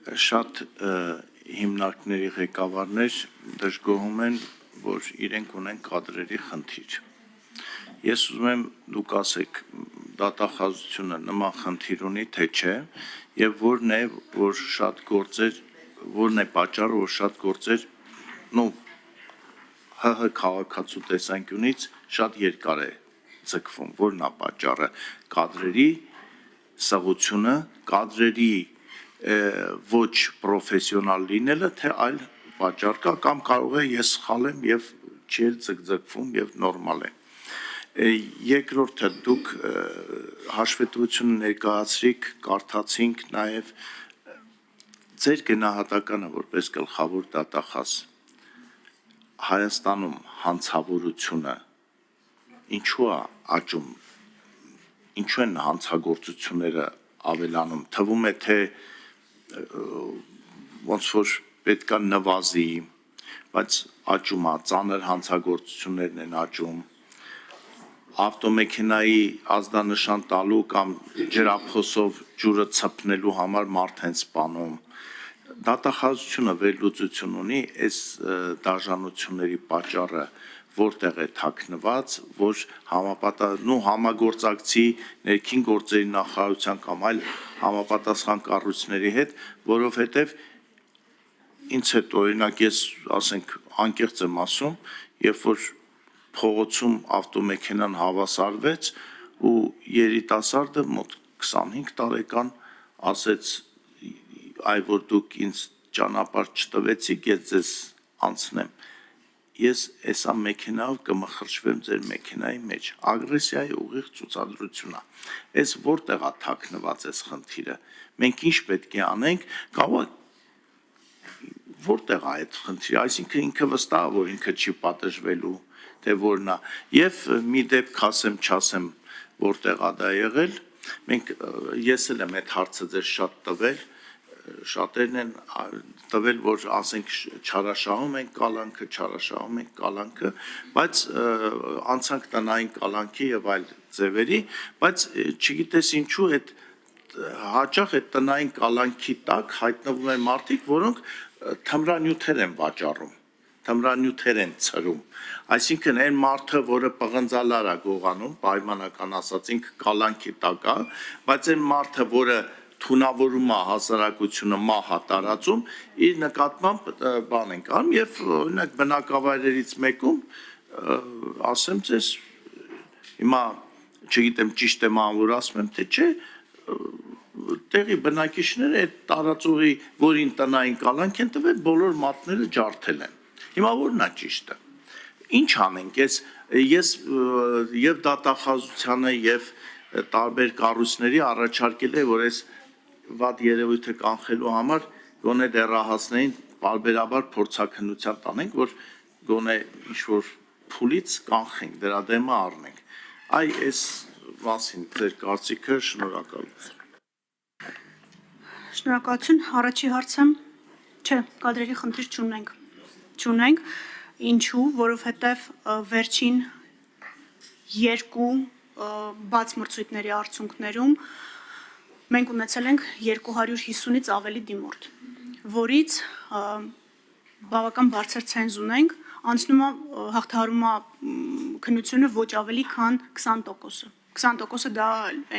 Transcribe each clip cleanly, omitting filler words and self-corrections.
Շատ հիմնարկների ղեկավարներ դժգոհում են, որ իրենք ունեն կադրերի խնդիր։ Ես ուզում եմ դուք ասեք, դատախազությունը նման խնդիր ունի, թե չէ, եւ որն է, որ շատ գործեր, որն է պատճառը, որ շատ գործեր, ՀՀ քաղաքացու տեսանկյունից շատ երկար է ձգվում, որն է պատճառը, կադրերի սղությունը, կադրերի ոչ պրոֆեսիոնալ լինելը, թե այլ պատճառ կա, կամ կարող է ես սխալ եմ եւ չի էլ ձգձգվում եւ նորմալ է։ Երկրորդը դուք հաշվետվությունը ներկայացրիք, կարդացինք նաեւ ձեր գնահատականը որպես գլխավոր դատախազ Հայաստանում հանցավորությունը ինչու է աճում, ինչու են հանցագործությունները ավելանում, թվում է թե ոնց որ պետքա նվազի, բայց աճում է, ծանր հանցագործություններն են աճում, ավտոմեքենայի ազդանշան տալու կամ ջրափոսով ջուրը ցփնելու համար մարդ են սպանում, դատախազությունը վերլուծություն ունի, այս դաժանությունների պատճառը որտեղ է թաքնված, որ համագործակցի ներքին գործերի նախարարության կամ այլ համապատասխան կառույցների հետ, որովհետև ինձ հետ օրինակ ես ասենք անկեղծ եմ ասում, երբ որ փողոցում ավտոմեքենան հավասարվեց ու երիտասարդը մոտ 25 տարեկան ասեց այ որ դուք ինձ ճանապարհ չտվեցիք, ես ձեզ անցնեմ։ Ես էսա մեքենայով կմխրճվեմ ձեր մեքենայի մեջ, ագրեսիայի ուղիղ ցուցադրություն է։ Այս որտեղ է թաքնված այս խնդիրը։ Մենք ինչ պետք է անենք, կարող որտեղ է այդ խնդիրը, այսինքն ինքը վստահ է, որ ինքը չի պատժվելու, թե որն է։ Եվ մի դեպք ասեմ, չասեմ, որտեղ է դա եղել, մենք ես էլ եմ այդ հարցը ձեր շատ տվել, շատերն են տվել, որ ասենք չարաշահում են կալանքը, բայց անցանք տնային կալանքի եւ այլ ձևերի, բայց չգիտես ինչու այդ հաճախ այդ տնային կալանքի տակ հայտնվում են մարդիկ, որոնք թմրանյութեր են վաճառում, թմրանյութեր են ցրում, այսինքն այն մարդը, որը պղնձալար է գողանում, պայմանական ասած ինքը կալանքի տակ է, բայց այն մարդը, որը թունավորում է հասարակությունը մահա տարածում, իր նկատմամբ բան ենք անում եւ օրինակ բնակավայրերից մեկում ասեմ ձեզ հիմա չգիտեմ ճիշտ եմ անվոր ասում եմ թե չէ տեղի բնակիչները այդ տարածողի որին տնային կալանք են տվել բոլոր մատները ջարդել են հիմա որն է ճիշտը ինչ անենք ես եւ դատախազությանը եւ տարբեր կառույցների առաջարկել է որ այս վատ երևույթը կանխելու համար գոնե դեռահասներին բարբերաբար փորձաքննության տանենք, որ գոնե ինչ-որ փուլից կանխենք, դրա դեմը առնենք։ Այ այս մասին ձեր կարծիքը շնորհակալություն։ Շնորհակալություն, առաջի հարցը, չէ, կադրերի խնդիր չունենք, ինչու, որովհետև վերջին երկու բաց մրցույթների արդյունքներում մենք ունեցել ենք 250-ից ավելի դիմորդ, որից բավական բարձր ցենզ ունենք, անցնում է հաղթահարում է քննությունը ոչ ավելի քան 20%-ը։ 20%-ը դա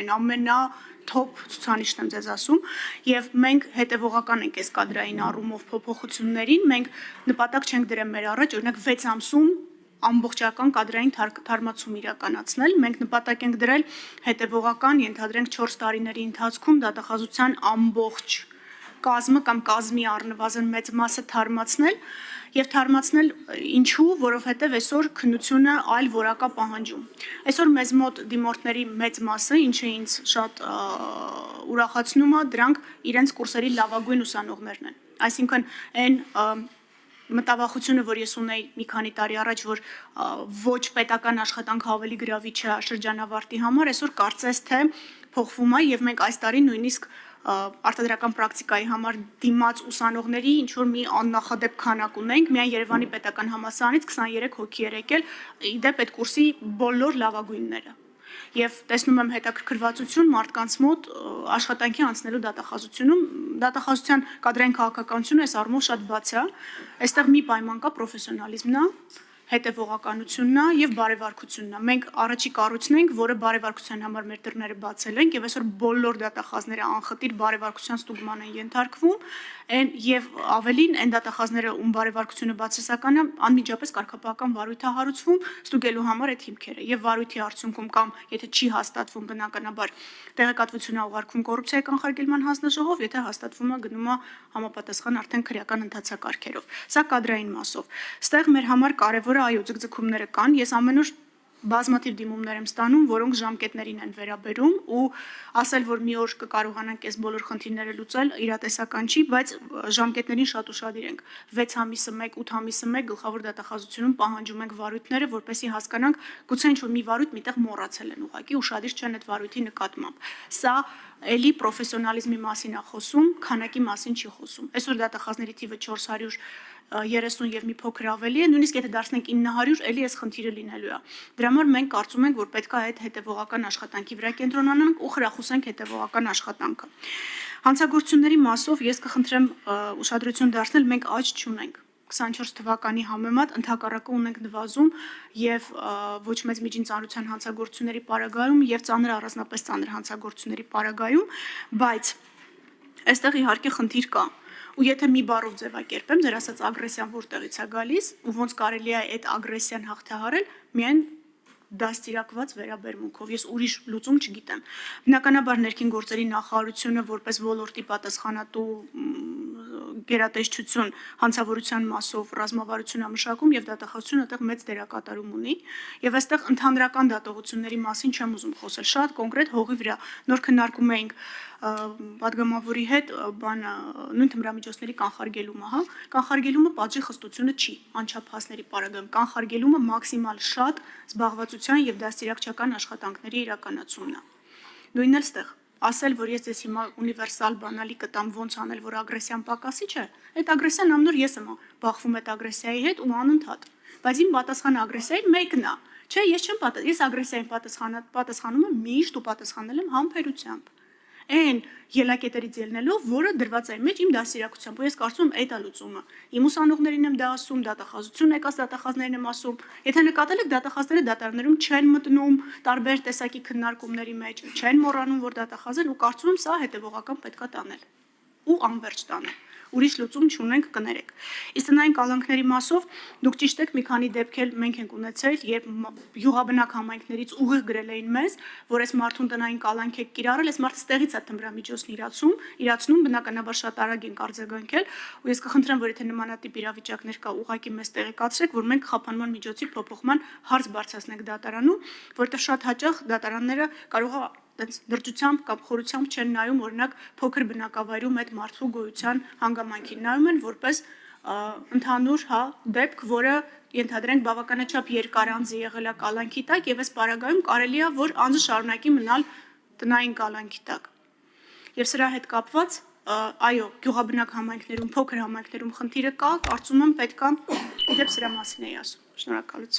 այն ամենաթոփ ցուցանիշն եմ ձեզ ասում, եւ մենք հետեւողական ենք այս կադրային առումով փոփոխություններին, մենք նպատակ չենք դրել մեր առաջ, օրինակ 6 ամսում ամբողջական կադրային թարմացում իրականացնել, մենք նպատակ ենք դրել հետևողական, ենթադրենք 4 տարիների ընթացքում դատախազության ամբողջ կազմը կամ կազմի առնվազն մեծ մասը թարմացնել եւ թարմացնել ինչու, որովհետեւ այսօր քննությունը այլ որակա պահանջում։ Այսօր մեզ մոտ դիմորդների մեծ մասը, ինչը ինձ շատ ուրախացնում է, դրանք իրենց կուրսերի լավագույն ուսանողներն են։ Այսինքն այն մտավախությունը, որ ես ունեի մի քանի տարի առաջ, որ ոչ պետական աշխատանքը ավելի գրավիչ է շրջանավարտի համար, այսօր կարծես թե փոխվում է եւ մենք այս տարի նույնիսկ արտադրական պրակտիկայի համար դիմաց ուսանողների ինչ որ մի աննախադեպ քանակ ունենք, միայն Երևանի պետական համալսարանից 23 հոգի էր եկել, իդեպ այդ կուրսի բոլոր լավագույնները։ եւ տեսնում եմ հետաքրքրվածություն մարդկանց մոտ աշխատանքի անցնելու դատախազությունում դատախազության կադրային քաղաքականությունը այս առումով շատ բաց է այստեղ մի պայման կա պրոֆեսիոնալիզմն է հետևողականությունն է եւ բարեվարկությունն է։ Մենք առաջի կառույցն ենք, որը բարեվարկության համար մեր դռները բացել ենք եւ այսօր բոլոր դատախազները անխտիր բարեվարկության ստուգման են ենթարկվում, եւ ավելին այն դատախազները, ում բարեվարկությունը բացասական է, անմիջապես կարգապահական վարույթ է հարուցվում ստուգելու համար այդ հիմքերը եւ վարույթի արդյունքում կամ եթե չի հաստատվում բնականաբար տեղեկատվություն է ուղարկվում կոռուպցիայի կանխարգելման հանձնաժողով, եթե հաստատվում է գնում է համապատասխան արդեն քրեական ընթացակարգերով։ Սա կադրային մասով։ Ստեղ մեր համար կարևոր այո, ձգձգումները կան, ես ամեն օր բազմաթիվ դիմումներ եմ ստանում, որոնք ժամկետներին են վերաբերում ու ասել, որ մի օր կկարողանանք այս բոլոր խնդիրները լուծել, իրատեսական չի, բայց ժամկետներին շատ ուշադիր ենք։ 6 ամիսը 1, 8 ամիսը 1 գլխավոր դատախազությունում պահանջում ենք վարույթները, որպեսզի հասկանանք, գուցե ինչ-որ մի վարույթ միտեղ մոռացել են ուղղակի, ուշադիր չեն այդ վարույթի նկատմամբ։ Սա էլի պրոֆեսիոնալիզմի մասին է խոսում, քանակի մասին չի խոսում։ Այսօր դատախազների թիվը 430 եւ մի փոքր ավելի է, նույնիսկ եթե դարձնենք 900, էլի այս խնդիրը լինելու է։ Դրա համար մենք կարծում ենք, որ պետք է այդ հետևողական աշխատանքի վրա կենտրոնանանք ու խրախուսենք հետևողական աշխատանքը։ Հանցագործությունների մասով ես կխնդրեմ ուշադրություն դարձնել, մենք աճ չունենք։ 24 թվականի համեմատ ընդհակառակը ունենք նվազում եւ ոչ մեծ միջին ծանրության հանցագործությունների պարագայում եւ ծանր առանձնապես ծանր հանցագործությունների պարագայում, բայց այստեղ իհարկե խնդիր կա։ Ու եթե մի բառով ձևակերպեմ, ձեր ասած ագրեսիան որտեղից է գալիս ու ոնց կարելի է այդ ագրեսիան հաղթահարել, միայն դաստիարակված վերաբերմունքով։ Ես ուրիշ լուծում չգիտեմ։ Բնականաբար ներքին գործերի նախարարությունը որպես ոլորտի պատասխանատու գերատեսչություն հանցավորության մասով ռազմավարություն է մշակում եւ դատախազությունը այդտեղ մեծ դերակատարում ունի եւ այստեղ ընդհանրական դատողությունների մասին չեմ ուզում խոսել շատ կոնկրետ հողի վրա նոր քննարկում էինք պատգամավորի հետ բանը նույն թմրամիջոցների կանխարգելումը, հա, կանխարգելումը պատժի խստությունը չի անչափահասների պարագայում, կանխարգելումը մաքսիմալ շատ զբաղվածության եւ դաստիարակչական աշխատանքների իրականացումն է։ Նույնն էլ ստեղ ասել, որ ես ես հիմա ունիվերսալ բանալի կտամ ոնց անել, որ ագրեսիան պակասի չէ, այդ ագրեսիան ամնոր ես եմ բախվում այդ ագրեսիայի հետ ու անընդհատ, բայց իմ պատասխանը ագրեսիայի մեկն է, չէ, ես չեմ ես ագրեսիային պատասխանում եմ միշտ ու պատասխանել եմ համբերությամբ, այն ելակետերից ելնելով, որը դրված է մեջ իմ դաստիարակությամբ, ու ես կարծում եմ այդ է լուծումը, իմ ուսանողներին եմ դա ասում, դատախազություն եկած դատախազներին եմ ասում, եթե նկատել եք դատախազները դատարաններում չեն մտնում տարբեր տեսակի քննարկումների մեջ, չեն մոռանում, որ դատախազեն ու կարծում եմ սա հետևողական պետքա տանել ու անվերջ տանել։ Ուրիշ լուծում չունենք կներեք։ Իսկ տնային կալանքների մասով դուք ճիշտ եք մի քանի դեպքեր մենք ենք ունեցել, երբ յուղաբնակ համայնքներից ուղիղ գրել էին մեզ, որ այս մարդուն տնային կալանք եք կիրառել, այս մարդը ստեղից է թմրամիջոցն իրացնում, բնականաբար շատ արագ ենք արձագանքել, ու ես կխնդրեմ, որ եթե նմանատիպ իրավիճակներ կա, ուղղակի մեզ տեղեկացրեք, որ մենք խափանման միջոցի փոփոխման հարց բարձրացնենք դատարանում, որովհետև շատ հաճախ դատարանները կարող է դրճությամբ կամ խորությամբ չեն նայում օրինակ փոքր բնակավայրում այդ մարդու գոյության հանգամանքին նայում են որպես ընդհանուր դեպք, որը ենթադրենք բավականաչափ երկար անձի եղել է կալանքի տակ եւ այս պարագայում կարելի է որ անձը շարունակի մնալ տնային կալանքի տակ։ Եվ սրա հետ կապված այո, գյուղաբնակ համայնքներում, փոքր համայնքներում խնդիրը կա, կարծում եմ պետք է իդեպ սրա մասին էի ասում։ Շնորհակալություն։